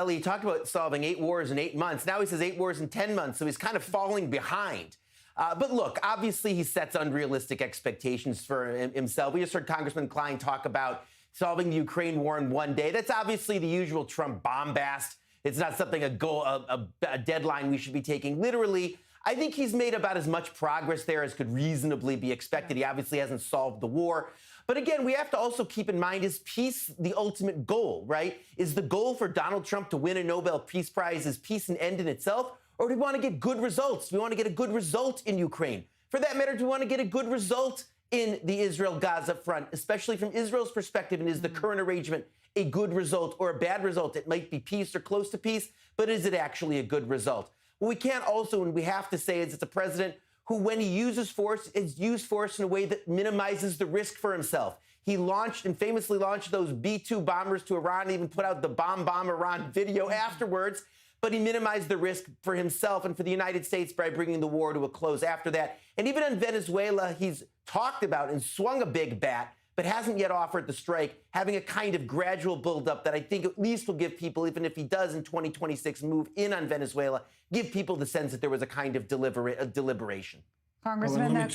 Well, he talked about solving 8 wars in 8 months. Now he says 8 wars in 10 months, so he's kind of falling behind. But look, obviously he sets unrealistic expectations for himself. We just heard Congressman Klein talk about solving the Ukraine war in 1 day. That's obviously the usual Trump bombast. It's not something, a deadline we should be taking literally. I think he's made about as much progress there as could reasonably be expected. He obviously hasn't solved the war. But again, we have to also keep in mind, is peace the ultimate goal, right? Is the goal for Donald Trump to win a Nobel Peace Prize, is peace an end in itself? Or do we want to get good results? Do we want to get a good result in Ukraine? For that matter, do we want to get a good result in the Israel-Gaza front, especially from Israel's perspective? And is the current arrangement a good result or a bad result? It might be peace or close to peace, but is it actually a good result? What we can't also, and we have to say, is it's a president who, when he uses force, is used force in a way that minimizes the risk for himself. He launched and famously launched those B-2 bombers to Iran, even put out the bomb Iran video afterwards. But he minimized the risk for himself and for the United States by bringing the war to a close after that. And even in Venezuela, he's talked about and swung a big bat, but hasn't yet offered the strike, having a kind of gradual buildup that I think at least will give people, even if he does in 2026 move in on Venezuela, give people the sense that there was a kind of deliberation. Congressman,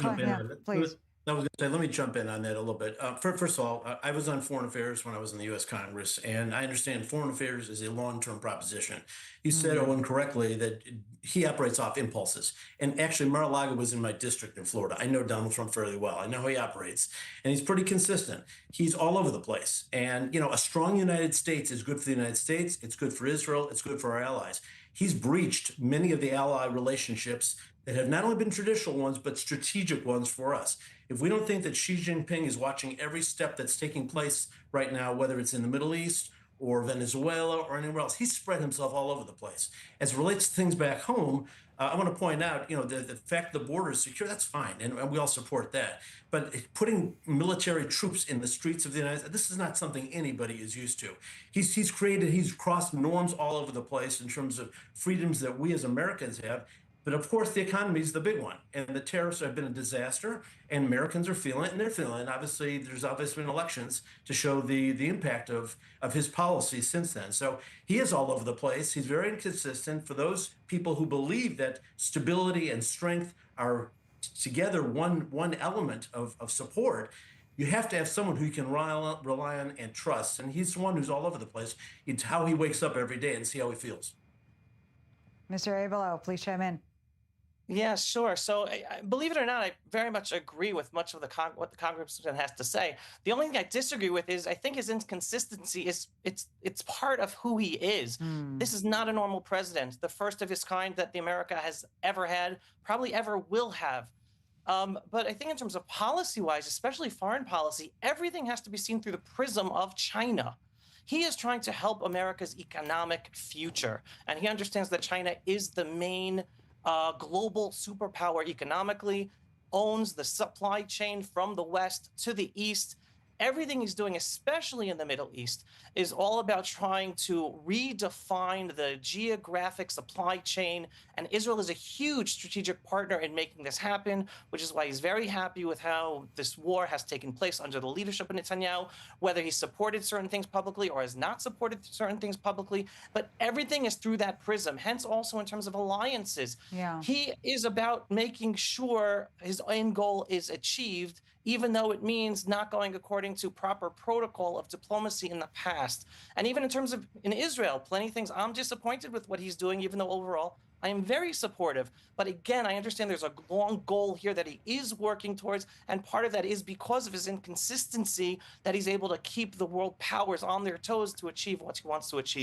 please. I was going to say, let me jump in on that a little bit. First of all, I was on foreign affairs when I was in the U.S. Congress, and I understand foreign affairs is a long-term proposition. You said, Owen, correctly, that he operates off impulses. And actually, Mar-a-Lago was in my district in Florida. I know Donald Trump fairly well. I know how he operates, and he's pretty consistent. He's all over the place. And, you know, a strong United States is good for the United States. It's good for Israel. It's good for our allies. He's breached many of the ally relationships that have not only been traditional ones, but strategic ones for us. If we don't think that Xi Jinping is watching every step that's taking place right now, whether it's in the Middle East or Venezuela or anywhere else, he's spread himself all over the place. As it relates to things back home, I want to point out, you know, the fact the border is secure, that's fine, and we all support that. But putting military troops in the streets of the United States, this is not something anybody is used to. He's crossed norms all over the place in terms of freedoms that we as Americans have. But of course, the economy is the big one, and the tariffs have been a disaster, and Americans are feeling it, and they're feeling it. Obviously, there's obviously been elections to show the impact of his policies since then. So he is all over the place. He's very inconsistent. For those people who believe that stability and strength are together one element of support, you have to have someone who you can rely on and trust. And he's the one who's all over the place. It's how he wakes up every day and see how he feels. Mr. Abelo, please chime in. Yeah, sure. So, believe it or not, I very much agree with much of what the congressman has to say. The only thing I disagree with is I think his inconsistency is it's part of who he is. This is not a normal president, the first of his kind that the America has ever had, probably ever will have. But I think in terms of policy-wise, especially foreign policy, everything has to be seen through the prism of China. He is trying to help America's economic future, and he understands that China is the main global superpower economically, owns the supply chain from the West to the East. Everything he's doing, especially in the Middle East, is all about trying to redefine the geographic supply chain. And Israel is a huge strategic partner in making this happen, which is why he's very happy with how this war has taken place under the leadership of Netanyahu, whether he supported certain things publicly or has not supported certain things publicly. But everything is through that prism, hence also in terms of alliances. Yeah. He is about making sure his end goal is achieved, even though it means not going according to proper protocol of diplomacy in the past. And even in terms of in Israel, plenty of things I'm disappointed with what he's doing, even though overall I am very supportive. But again, I understand there's a long goal here that he is working towards. And part of that is because of his inconsistency that he's able to keep the world powers on their toes to achieve what he wants to achieve.